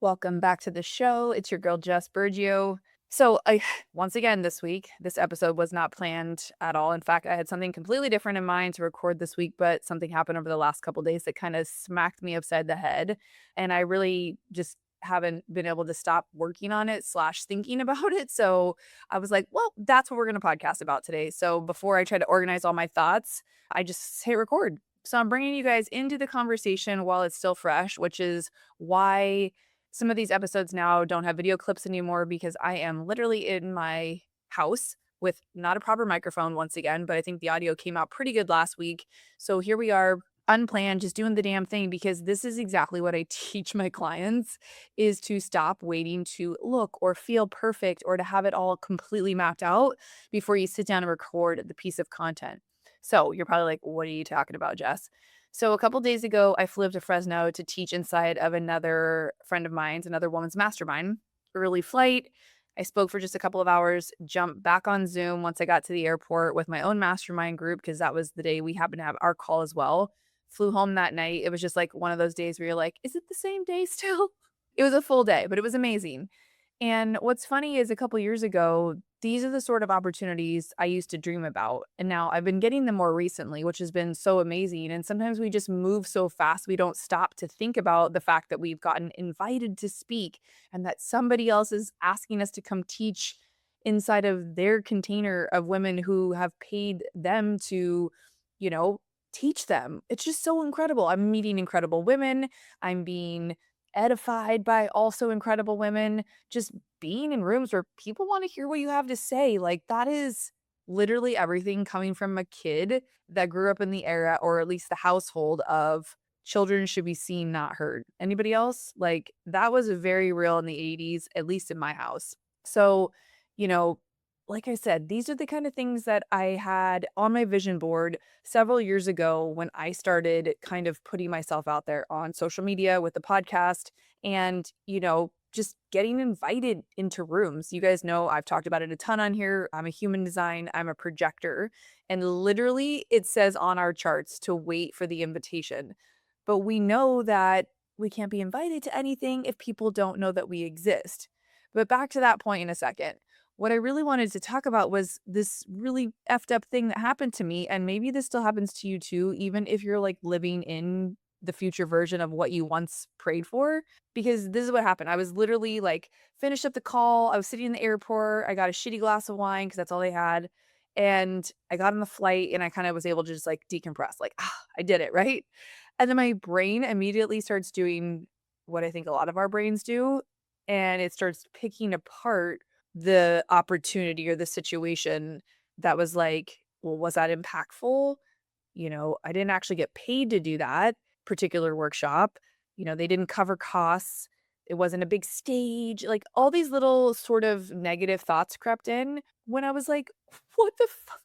Welcome back to the show. It's your girl, Jess Burgio. So, once again, this episode was not planned at all. In fact, I had something completely different in mind to record this week, but something happened over the last couple days that kind of smacked me upside the head. And I really just haven't been able to stop working on it slash thinking about it. So I was like, well, that's what we're going to podcast about today. So before I try to organize all my thoughts, I just hit record. So I'm bringing you guys into the conversation while it's still fresh, which is why some of these episodes now don't have video clips anymore because I am literally in my house with not a proper microphone once again, but I think the audio came out pretty good last week. So here we are, unplanned, just doing the damn thing because this is exactly what I teach my clients is to stop waiting to look or feel perfect or to have it all completely mapped out before you sit down and record the piece of content. So you're probably like, what are you talking about, Jess? So a couple days ago, I flew up to Fresno to teach inside of another friend of mine's, another woman's mastermind. Early flight. I spoke for just a couple of hours, jumped back on Zoom once I got to the airport with my own mastermind group because that was the day we happened to have our call as well. Flew home that night. It was just like one of those days where you're like, is it the same day still? It was a full day, but it was amazing. And what's funny is a couple years ago, these are the sort of opportunities I used to dream about. And now I've been getting them more recently, which has been so amazing. And sometimes we just move so fast, we don't stop to think about the fact that we've gotten invited to speak and that somebody else is asking us to come teach inside of their container of women who have paid them to, you know, teach them. It's just so incredible. I'm meeting incredible women. I'm being edified by also incredible women, just being in rooms where people want to hear what you have to say. Like that is literally everything coming from a kid that grew up in the era or at least the household of children should be seen, not heard. Anybody else? Like that was very real in the 80s, at least in my house. So, you know, like I said, these are the kind of things that I had on my vision board several years ago when I started kind of putting myself out there on social media with the podcast and, just getting invited into rooms. You guys know I've talked about it a ton on here. I'm a human design, I'm a projector, and literally it says on our charts to wait for the invitation. But we know that we can't be invited to anything if people don't know that we exist. But back to that point in a second. What I really wanted to talk about was this really effed up thing that happened to me. And maybe this still happens to you too, even if you're like living in the future version of what you once prayed for. Because this is what happened. I was literally like finished up the call. I was sitting in the airport. I got a shitty glass of wine because that's all they had. And I got on the flight and I kind of was able to just like decompress, like, I did it, right? And then my brain immediately starts doing what I think a lot of our brains do. And it starts picking apart the opportunity or the situation that was like, well, was that impactful? I didn't actually get paid to do that particular workshop. They didn't cover costs. It wasn't a big stage. Like all these little sort of negative thoughts crept in when I was like, what the fuck?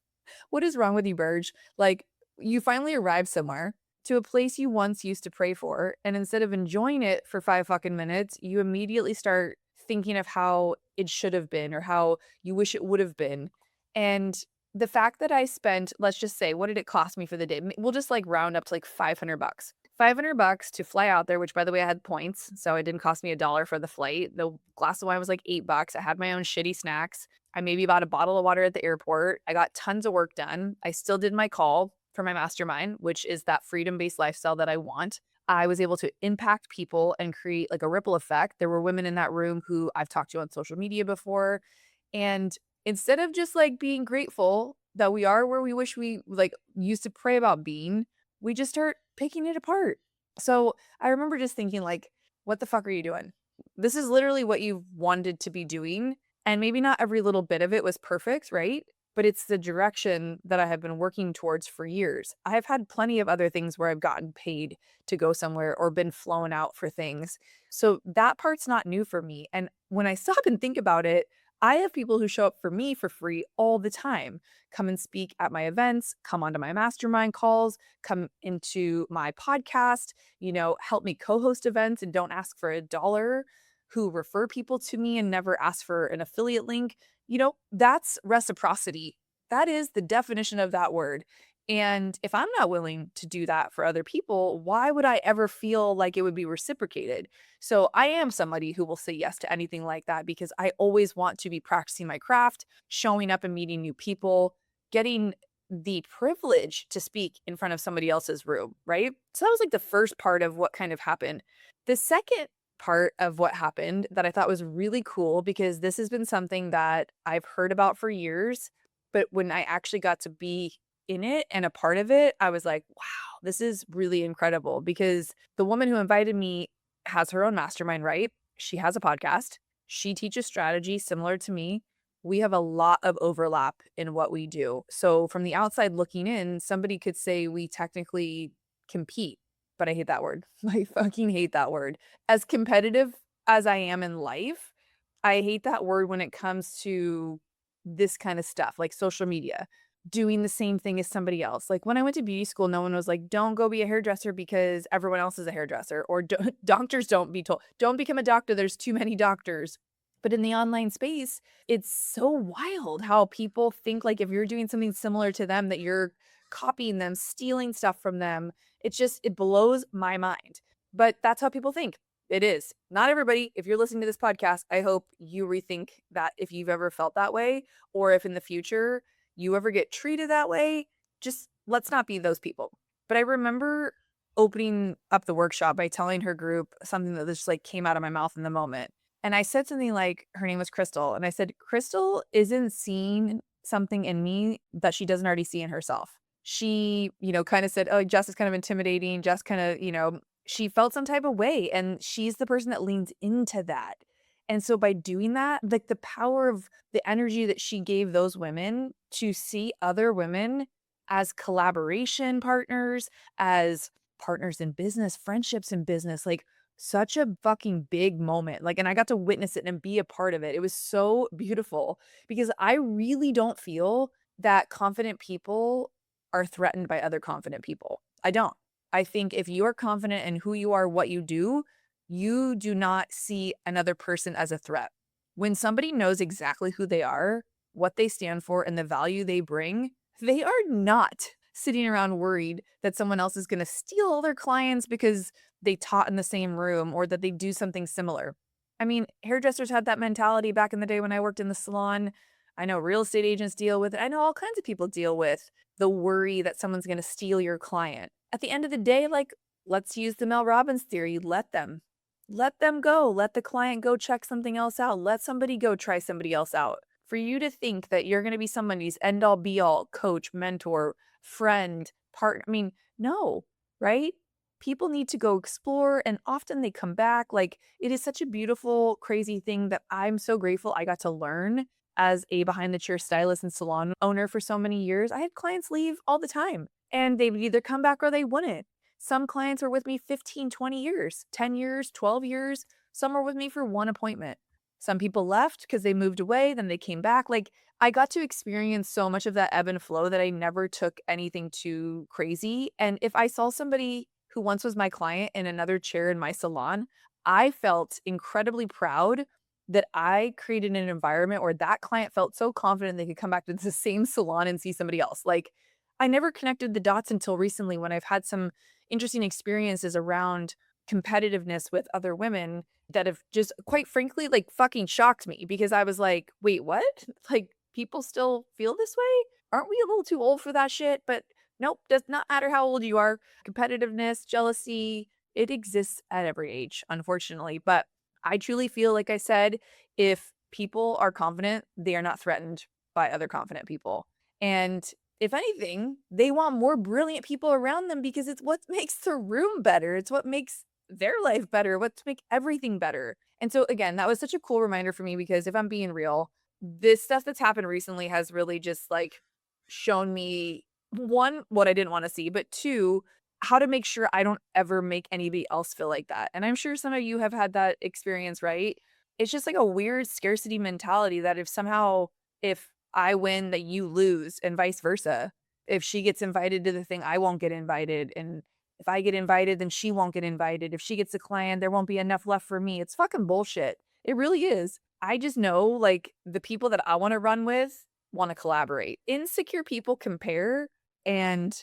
What is wrong with you, Burge? Like you finally arrived somewhere to a place you once used to pray for. And instead of enjoying it for 5 fucking minutes, you immediately start thinking of how it should have been or how you wish it would have been. And the fact that I spent, let's just say, what did it cost me for the day? We'll just like round up to like $500. $500 to fly out there, which by the way, I had points. So it didn't cost me $1 for the flight. The glass of wine was like $8. I had my own shitty snacks. I maybe bought a bottle of water at the airport. I got tons of work done. I still did my call for my mastermind, which is that freedom-based lifestyle that I want. I was able to impact people and create like a ripple effect. There were women in that room who I've talked to on social media before. And instead of just like being grateful that we are where we wish we like used to pray about being, we just start picking it apart. So I remember just thinking like, what the fuck are you doing? This is literally what you wanted to be doing. And maybe not every little bit of it was perfect, right? But it's the direction that I have been working towards for years. I have had plenty of other things where I've gotten paid to go somewhere or been flown out for things. So that part's not new for me. And when I stop and think about it, I have people who show up for me for free all the time, come and speak at my events, come onto my mastermind calls, come into my podcast, help me co-host events and don't ask for $1, who refer people to me and never ask for an affiliate link. That's reciprocity. That is the definition of that word. And if I'm not willing to do that for other people, why would I ever feel like it would be reciprocated? So I am somebody who will say yes to anything like that because I always want to be practicing my craft, showing up and meeting new people, getting the privilege to speak in front of somebody else's room, right? So that was like the first part of what kind of happened. The second part of what happened that I thought was really cool because this has been something that I've heard about for years, but when I actually got to be in it and a part of it, I was like, wow, this is really incredible because the woman who invited me has her own mastermind, right? She has a podcast. She teaches strategy similar to me. We have a lot of overlap in what we do. So, from the outside looking in, somebody could say we technically compete, but I hate that word. I fucking hate that word. As competitive as I am in life, I hate that word when it comes to this kind of stuff like social media, doing the same thing as somebody else. Like when I went to beauty school, no one was like, don't go be a hairdresser because everyone else is a hairdresser, or doctors don't be told, don't become a doctor. There's too many doctors. But in the online space, it's so wild how people think like if you're doing something similar to them, that you're copying them, stealing stuff from them. It blows my mind. But that's how people think. It is. Not everybody. If you're listening to this podcast, I hope you rethink that if you've ever felt that way, or if in the future you ever get treated that way, just let's not be those people. But I remember opening up the workshop by telling her group something that just like came out of my mouth in the moment. And I said something like, her name was Crystal. And I said, Crystal isn't seeing something in me that she doesn't already see in herself. She, kind of said, oh, Jess is kind of intimidating. Jess kind of, she felt some type of way. And she's the person that leans into that. And so by doing that, like the power of the energy that she gave those women to see other women as collaboration partners, as partners in business, friendships in business, like such a fucking big moment. Like, and I got to witness it and be a part of it. It was so beautiful because I really don't feel that confident people are threatened by other confident people. I don't. I think if you are confident in who you are, what you do not see another person as a threat. When somebody knows exactly who they are, what they stand for, and the value they bring, they are not sitting around worried that someone else is going to steal all their clients because they taught in the same room or that they do something similar. I mean, hairdressers had that mentality back in the day when I worked in the salon. I know real estate agents deal with it. I know all kinds of people deal with the worry that someone's going to steal your client. At the end of the day, like, let's use the Mel Robbins theory. Let them go. Let the client go check something else out. Let somebody go try somebody else out. For you to think that you're going to be somebody's end all be all coach, mentor, friend, partner. I mean, no, right? People need to go explore and often they come back. Like it is such a beautiful, crazy thing that I'm so grateful I got to learn as a behind the chair stylist and salon owner for so many years. I had clients leave all the time and they would either come back or they wouldn't. Some clients were with me 15, 20 years, 10 years, 12 years. Some were with me for one appointment. Some people left because they moved away, then they came back. Like I got to experience so much of that ebb and flow that I never took anything too crazy. And if I saw somebody who once was my client in another chair in my salon, I felt incredibly proud that I created an environment where that client felt so confident they could come back to the same salon and see somebody else. Like I never connected the dots until recently when I've had some interesting experiences around competitiveness with other women that have just quite frankly like fucking shocked me because I was like, wait, what? Like people still feel this way? Aren't we a little too old for that shit? But nope, does not matter how old you are. Competitiveness, jealousy, it exists at every age, unfortunately. But I truly feel like I said, if people are confident, they are not threatened by other confident people. And if anything, they want more brilliant people around them because it's what makes the room better. It's what makes their life better, what to make everything better. And so again, that was such a cool reminder for me because if I'm being real, this stuff that's happened recently has really just like shown me one, what I didn't want to see, but two, how to make sure I don't ever make anybody else feel like that. And I'm sure some of you have had that experience, right? It's just like a weird scarcity mentality that if I win, that you lose, and vice versa. If she gets invited to the thing, I won't get invited. And if I get invited, then she won't get invited. If she gets a client, there won't be enough left for me. It's fucking bullshit. It really is. I just know like the people that I want to run with want to collaborate. Insecure people compare And,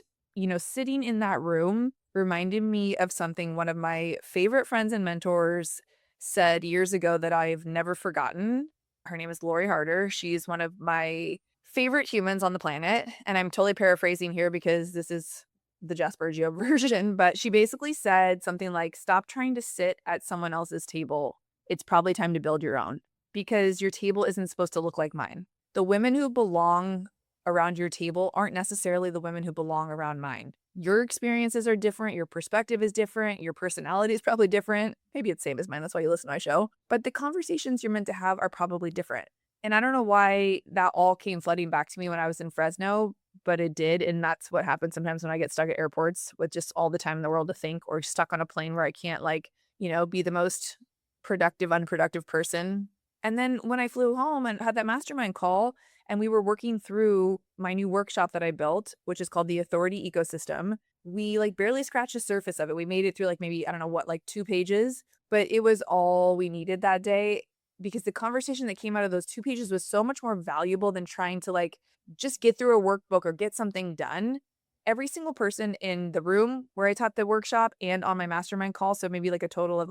sitting in that room reminded me of something one of my favorite friends and mentors said years ago that I've never forgotten. Her name is Lori Harder. She's one of my favorite humans on the planet. And I'm totally paraphrasing here because this is the Jess Burgio version. But she basically said something like, stop trying to sit at someone else's table. It's probably time to build your own because your table isn't supposed to look like mine. The women who belong around your table aren't necessarily the women who belong around mine. Your experiences are different. Your perspective is different. Your personality is probably different. Maybe it's same as mine. That's why you listen to my show. But the conversations you're meant to have are probably different. And I don't know why that all came flooding back to me when I was in Fresno, but it did. And that's what happens sometimes when I get stuck at airports with just all the time in the world to think, or stuck on a plane where I can't be the most productive, unproductive person. And then when I flew home and had that mastermind call, and we were working through my new workshop that I built, which is called the Authority Ecosystem. We barely scratched the surface of it. We made it through maybe, I don't know what, 2 pages, but it was all we needed that day because the conversation that came out of those 2 pages was so much more valuable than trying to just get through a workbook or get something done. Every single person in the room where I taught the workshop and on my mastermind call, so maybe a total of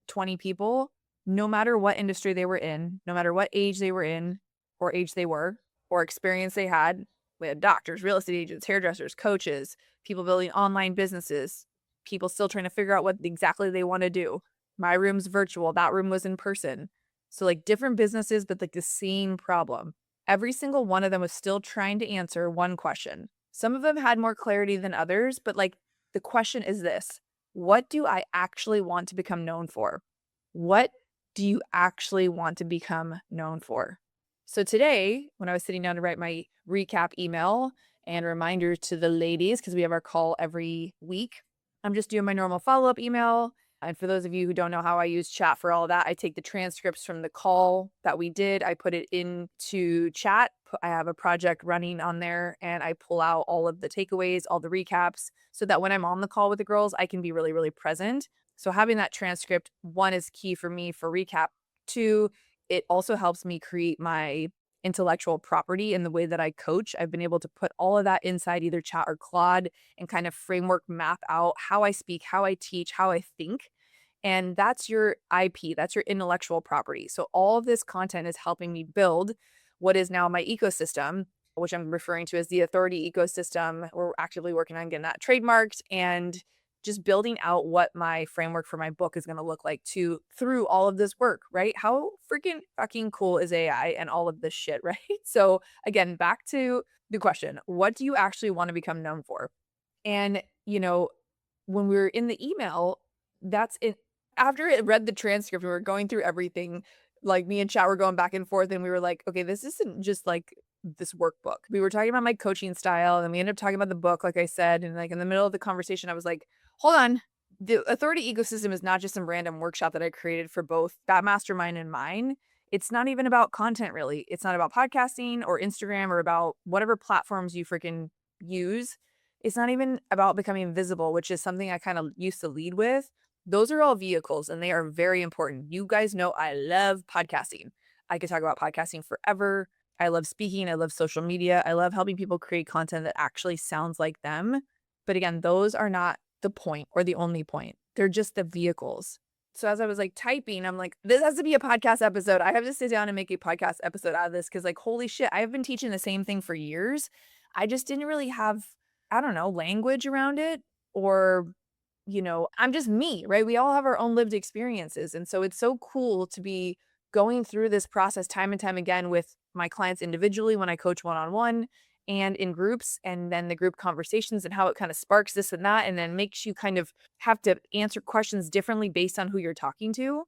20 people, no matter what industry they were in, no matter what age they were in, or age they were, or experience they had. We had doctors, real estate agents, hairdressers, coaches, people building online businesses, people still trying to figure out what exactly they want to do. My room's virtual, that room was in person. So different businesses, but the same problem. Every single one of them was still trying to answer one question. Some of them had more clarity than others, but the question is this: what do I actually want to become known for? What do you actually want to become known for? So today, when I was sitting down to write my recap email and reminder to the ladies, because we have our call every week, I'm just doing my normal follow-up email. And for those of you who don't know how I use chat for all of that, I take the transcripts from the call that we did, I put it into chat. I have a project running on there and I pull out all of the takeaways, all the recaps, so that when I'm on the call with the girls, I can be really, really present. So having that transcript, one, is key for me for recap. Two, it also helps me create my intellectual property in the way that I coach. I've been able to put all of that inside either chat or Claude and kind of framework map out how I speak, how I teach, how I think. And that's your IP, that's your intellectual property. So all of this content is helping me build what is now my ecosystem, which I'm referring to as the Authority Ecosystem. We're actively working on getting that trademarked and just building out what my framework for my book is going to look like through all of this work, right? How freaking fucking cool is AI and all of this shit, right? So again, back to the question, what do you actually want to become known for? And, when we were in the email, that's it. After it read the transcript, we were going through everything. Me and chat were going back and forth, and we were like, okay, this isn't just this workbook. We were talking about my coaching style, and we ended up talking about the book, like I said. And in the middle of the conversation, I was like, hold on. The Authority Ecosystem is not just some random workshop that I created for both that mastermind and mine. It's not even about content, really. It's not about podcasting or Instagram or about whatever platforms you freaking use. It's not even about becoming visible, which is something I kind of used to lead with. Those are all vehicles and they are very important. You guys know I love podcasting. I could talk about podcasting forever. I love speaking. I love social media. I love helping people create content that actually sounds like them. But again, those are not the point or the only point. They're just the vehicles. So as I was typing, I'm like, this has to be a podcast episode. I have to sit down and make a podcast episode out of this because holy shit, I've been teaching the same thing for years. I just didn't really have, I don't know, language around it, or I'm just me, right? We all have our own lived experiences. And so it's so cool to be going through this process time and time again with my clients individually when I coach one-on-one and in groups, and then the group conversations and how it kind of sparks this and that, and then makes you kind of have to answer questions differently based on who you're talking to.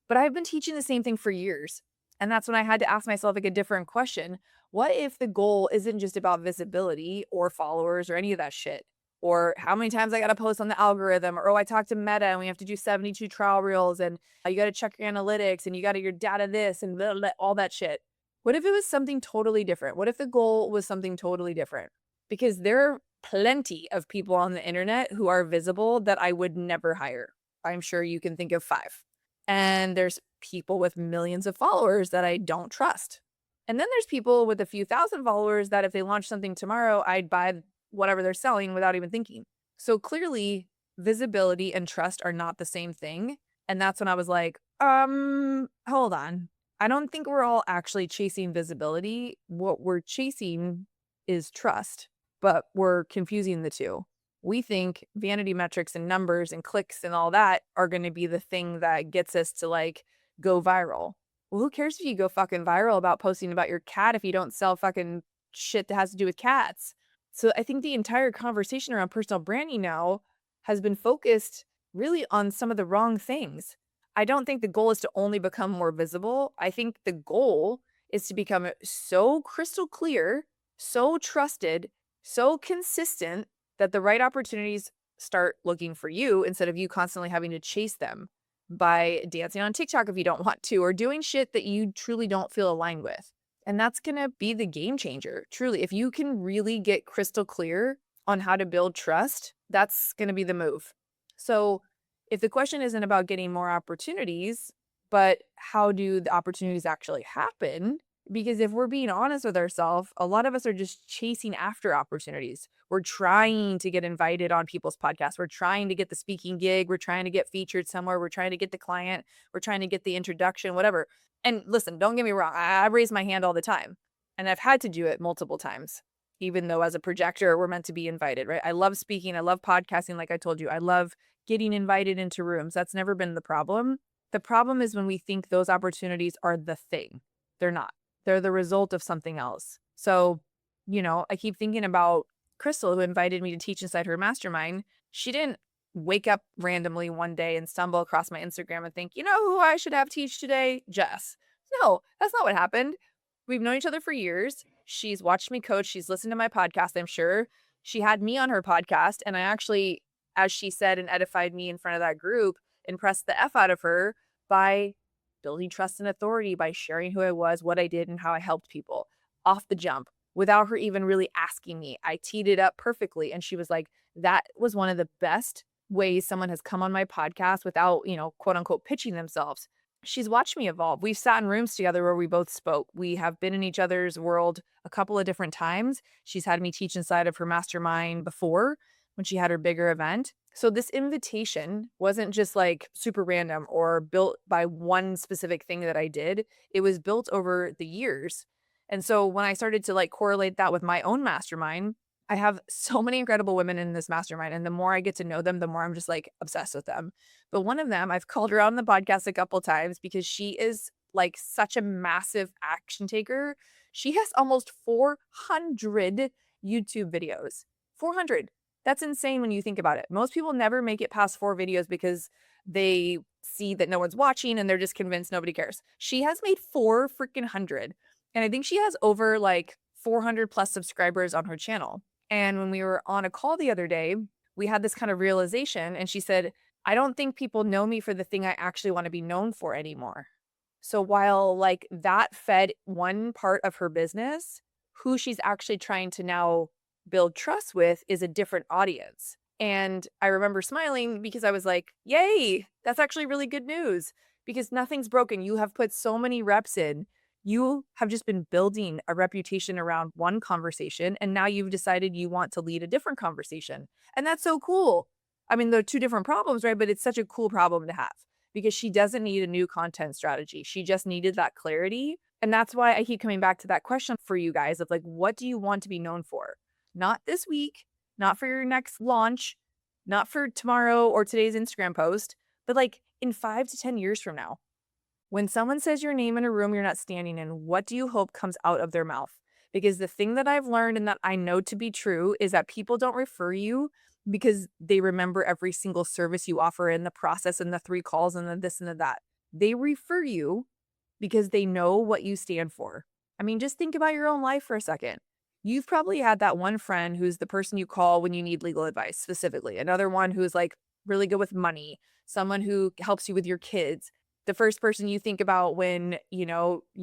But I've been teaching the same thing for years. And that's when I had to ask myself a different question. What if the goal isn't just about visibility or followers or any of that shit? Or how many times I got to post on the algorithm, or, oh, I talked to Meta and we have to do 72 trial reels and you got to check your analytics and you got to your data this and blah, blah, all that shit. What if it was something totally different? What if the goal was something totally different? Because there are plenty of people on the internet who are visible that I would never hire. I'm sure you can think of 5. And there's people with millions of followers that I don't trust. And then there's people with a few thousand followers that if they launch something tomorrow, I'd buy whatever they're selling without even thinking. So clearly, visibility and trust are not the same thing. And that's when I was like, hold on. I don't think we're all actually chasing visibility. What we're chasing is trust, but we're confusing the two. We think vanity metrics and numbers and clicks and all that are going to be the thing that gets us to like go viral. Well, who cares if you go fucking viral about posting about your cat if you don't sell fucking shit that has to do with cats? So I think the entire conversation around personal branding now has been focused really on some of the wrong things. I don't think the goal is to only become more visible. I think the goal is to become so crystal clear, so trusted, so consistent that the right opportunities start looking for you instead of you constantly having to chase them by dancing on TikTok if you don't want to, or doing shit that you truly don't feel aligned with. And that's going to be the game changer. Truly, if you can really get crystal clear on how to build trust, that's going to be the move. So, if the question isn't about getting more opportunities, but how do the opportunities actually happen? Because if we're being honest with ourselves, a lot of us are just chasing after opportunities. We're trying to get invited on people's podcasts. We're trying to get the speaking gig. We're trying to get featured somewhere. We're trying to get the client. We're trying to get the introduction, whatever. And listen, don't get me wrong. I raise my hand all the time. And I've had to do it multiple times, even though as a projector, we're meant to be invited, right? I love speaking. I love podcasting, like I told you. I love getting invited into rooms. That's never been the problem. The problem is when we think those opportunities are the thing. They're not. They're the result of something else. So, I keep thinking about Crystal, who invited me to teach inside her mastermind. She didn't wake up randomly one day and stumble across my Instagram and think, you know who I should have teach today? Jess. No, that's not what happened. We've known each other for years. She's watched me coach. She's listened to my podcast, I'm sure. She had me on her podcast, and I actually, as she said and edified me in front of that group, impressed the F out of her by building trust and authority, by sharing who I was, what I did, and how I helped people off the jump without her even really asking me. I teed it up perfectly. And she was like, that was one of the best ways someone has come on my podcast without, quote unquote, pitching themselves. She's watched me evolve. We've sat in rooms together where we both spoke. We have been in each other's world a couple of different times. She's had me teach inside of her mastermind before when she had her bigger event. So this invitation wasn't just like super random or built by one specific thing that I did. It was built over the years. And so when I started to like correlate that with my own mastermind, I have so many incredible women in this mastermind. And the more I get to know them, the more I'm just like obsessed with them. But one of them, I've called her on the podcast a couple times because she is like such a massive action taker. She has almost 400 YouTube videos. 400. That's insane when you think about it. Most people never make it past 4 videos because they see that no one's watching and they're just convinced nobody cares. She has made 4 freaking hundred. And I think she has over like 400 plus subscribers on her channel. And when we were on a call the other day, we had this kind of realization. And she said, I don't think people know me for the thing I actually want to be known for anymore. So while like that fed one part of her business, who she's actually trying to now build trust with is a different audience. And I remember smiling because I was like, yay, that's actually really good news because nothing's broken. You have put so many reps in. You have just been building a reputation around one conversation, and now you've decided you want to lead a different conversation. And that's so cool. I mean, they're two different problems, right? But it's such a cool problem to have because she doesn't need a new content strategy. She just needed that clarity. And that's why I keep coming back to that question for you guys of like, what do you want to be known for? Not this week, not for your next launch, not for tomorrow or today's Instagram post, but like in 5 to 10 years from now. When someone says your name in a room you're not standing in, what do you hope comes out of their mouth? Because the thing that I've learned and that I know to be true is that people don't refer you because they remember every single service you offer in the process and the 3 calls and the this and the that. They refer you because they know what you stand for. I mean, just think about your own life for a second. You've probably had that one friend who's the person you call when you need legal advice specifically. Another one who's like really good with money, someone who helps you with your kids. The first person you think about when, you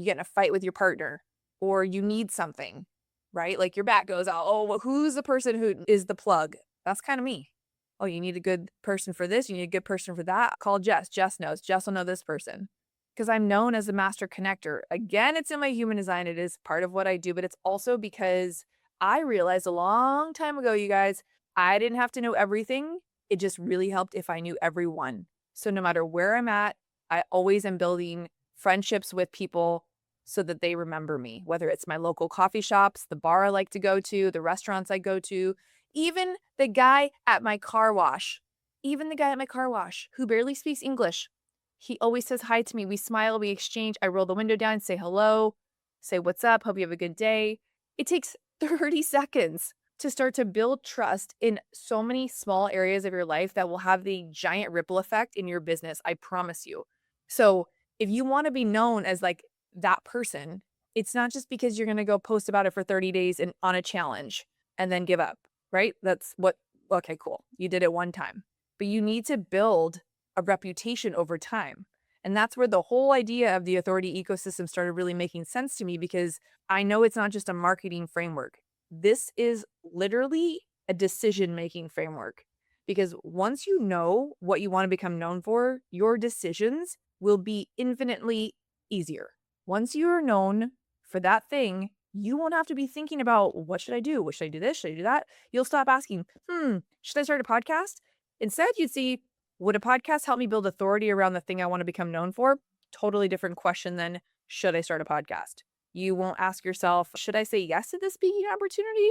get in a fight with your partner or you need something, right? Like your back goes out. Oh, well, who's the person who is the plug? That's kind of me. Oh, you need a good person for this. You need a good person for that. Call Jess. Jess knows. Jess will know this person. Because I'm known as a master connector. Again, it's in my human design. It is part of what I do, but it's also because I realized a long time ago, you guys, I didn't have to know everything. It just really helped if I knew everyone. So no matter where I'm at, I always am building friendships with people so that they remember me, whether it's my local coffee shops, the bar I like to go to, the restaurants I go to, even the guy at my car wash, even the guy at my car wash who barely speaks English. He always says hi to me. We smile, we exchange. I roll the window down, say hello, say what's up, hope you have a good day. It takes 30 seconds to start to build trust in so many small areas of your life that will have the giant ripple effect in your business. I promise you. So, if you want to be known as like that person, it's not just because you're going to go post about it for 30 days and on a challenge and then give up, right? That's what, okay, cool. You did it one time, but you need to build a reputation over time. And that's where the whole idea of the authority ecosystem started really making sense to me because I know it's not just a marketing framework. This is literally a decision-making framework. Because once you know what you want to become known for, your decisions will be infinitely easier. Once you are known for that thing, you won't have to be thinking about what should I do? What should I do this? Should I do that? You'll stop asking, should I start a podcast? Instead, you'd see, would a podcast help me build authority around the thing I want to become known for? Totally different question than should I start a podcast? You won't ask yourself, should I say yes to this speaking opportunity?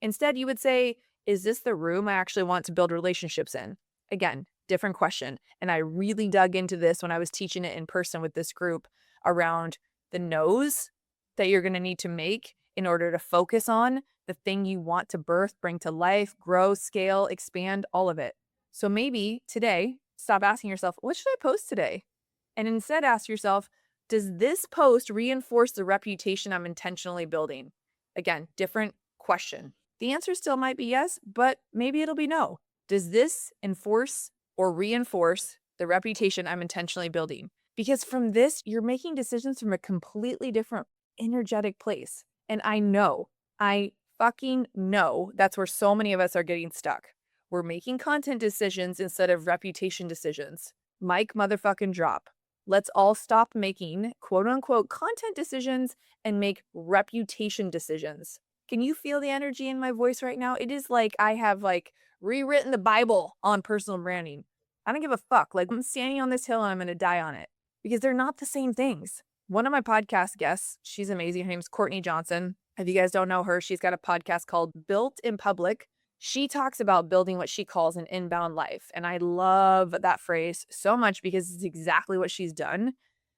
Instead, you would say, is this the room I actually want to build relationships in? Again, different question. And I really dug into this when I was teaching it in person with this group around the no's that you're going to need to make in order to focus on the thing you want to birth, bring to life, grow, scale, expand, all of it. So maybe today, stop asking yourself, what should I post today? And instead ask yourself, does this post reinforce the reputation I'm intentionally building? Again, different question. The answer still might be yes, but maybe it'll be no. Does this enforce or reinforce the reputation I'm intentionally building? Because from this, you're making decisions from a completely different energetic place. And I fucking know that's where so many of us are getting stuck. We're making content decisions instead of reputation decisions. Mic motherfucking drop. Let's all stop making quote unquote content decisions and make reputation decisions. Can you feel the energy in my voice right now? It is like I have like rewritten the Bible on personal branding. I don't give a fuck. Like I'm standing on this hill and I'm going to die on it because they're not the same things. One of my podcast guests, she's amazing. Her name's Courtney Johnson. If you guys don't know her, she's got a podcast called Built in Public. She talks about building what she calls an inbound life. And I love that phrase so much because it's exactly what she's done.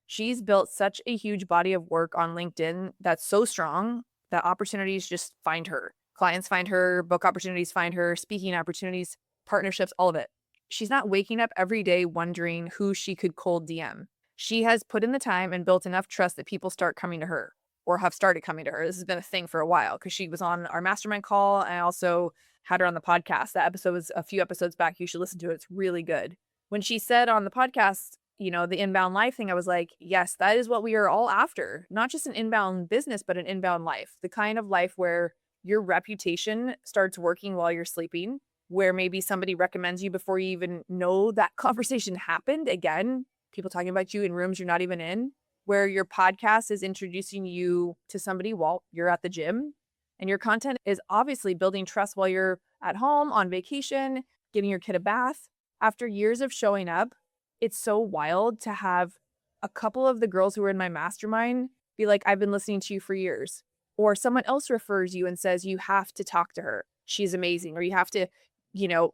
She's built such a huge body of work on LinkedIn that's so strong that opportunities just find her. Clients find her, book opportunities find her, speaking opportunities, partnerships, all of it. She's not waking up every day wondering who she could cold DM. She has put in the time and built enough trust that people start coming to her or have started coming to her. This has been a thing for a while because she was on our mastermind call. And I also had her on the podcast. That episode was a few episodes back. You should listen to it. It's really good. When she said on the podcast, the inbound life thing, I was like, yes, that is what we are all after. Not just an inbound business, but an inbound life. The kind of life where your reputation starts working while you're sleeping, where maybe somebody recommends you before you even know that conversation happened. Again, people talking about you in rooms you're not even in, where your podcast is introducing you to somebody while you're at the gym. And your content is obviously building trust while you're at home, on vacation, giving your kid a bath. After years of showing up, it's so wild to have a couple of the girls who are in my mastermind be like, I've been listening to you for years. Or someone else refers you and says, you have to talk to her. She's amazing. Or you have to,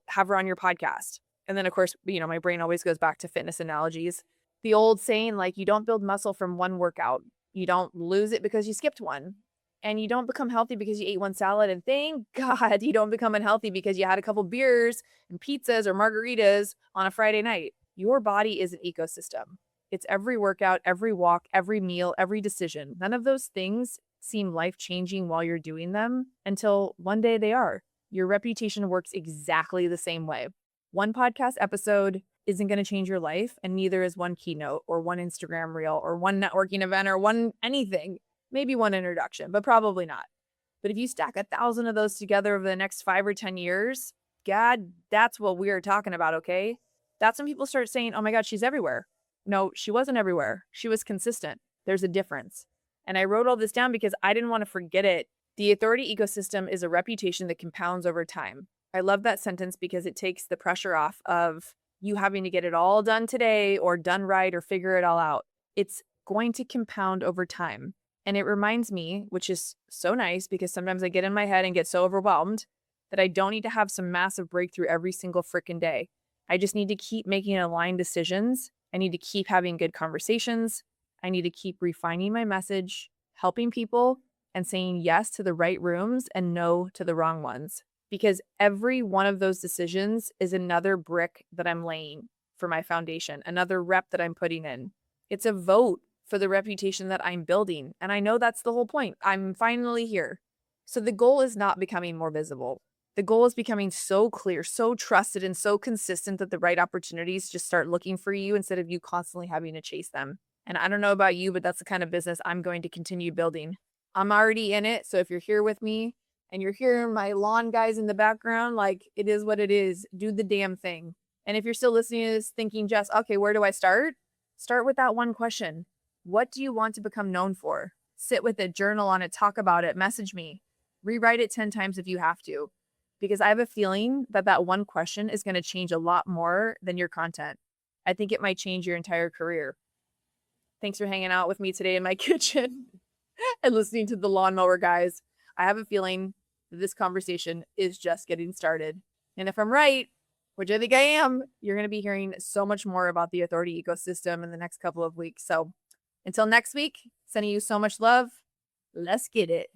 have her on your podcast. And then, of course, my brain always goes back to fitness analogies. The old saying, like, you don't build muscle from one workout. You don't lose it because you skipped one. And you don't become healthy because you ate one salad. And thank God you don't become unhealthy because you had a couple beers and pizzas or margaritas on a Friday night. Your body is an ecosystem. It's every workout, every walk, every meal, every decision. None of those things seem life-changing while you're doing them until one day they are. Your reputation works exactly the same way. One podcast episode isn't going to change your life, and neither is one keynote or one Instagram reel or one networking event or one anything. Maybe one introduction, but probably not. But if you stack 1,000 of those together over the next 5 or 10 years, God, that's what we're talking about, okay? That's when people start saying, oh my God, she's everywhere. No, she wasn't everywhere. She was consistent. There's a difference. And I wrote all this down because I didn't want to forget it The authority ecosystem is a reputation that compounds over time. I love that sentence because it takes the pressure off of you having to get it all done today or done right or figure it all out. It's going to compound over time. And it reminds me, which is so nice because sometimes I get in my head and get so overwhelmed that I don't need to have some massive breakthrough every single freaking day. I just need to keep making aligned decisions. I need to keep having good conversations. I need to keep refining my message, helping people, and saying yes to the right rooms and no to the wrong ones. Because every one of those decisions is another brick that I'm laying for my foundation, another rep that I'm putting in. It's a vote for the reputation that I'm building. And I know that's the whole point. I'm finally here. So the goal is not becoming more visible. The goal is becoming so clear, so trusted, and so consistent that the right opportunities just start looking for you instead of you constantly having to chase them. And I don't know about you, but that's the kind of business I'm going to continue building. I'm already in it. So if you're here with me and you're hearing my lawn guys in the background, like it is what it is. Do the damn thing. And if you're still listening to this thinking, Jess, okay, where do I start? Start with that one question. What do you want to become known for? Sit with it, journal on it, talk about it, message me. Rewrite it 10 times if you have to. Because I have a feeling that that one question is going to change a lot more than your content. I think it might change your entire career. Thanks for hanging out with me today in my kitchen and listening to the lawnmower guys. I have a feeling that this conversation is just getting started. And if I'm right, which I think I am, you're going to be hearing so much more about the authority ecosystem in the next couple of weeks. So until next week, sending you so much love. Let's get it.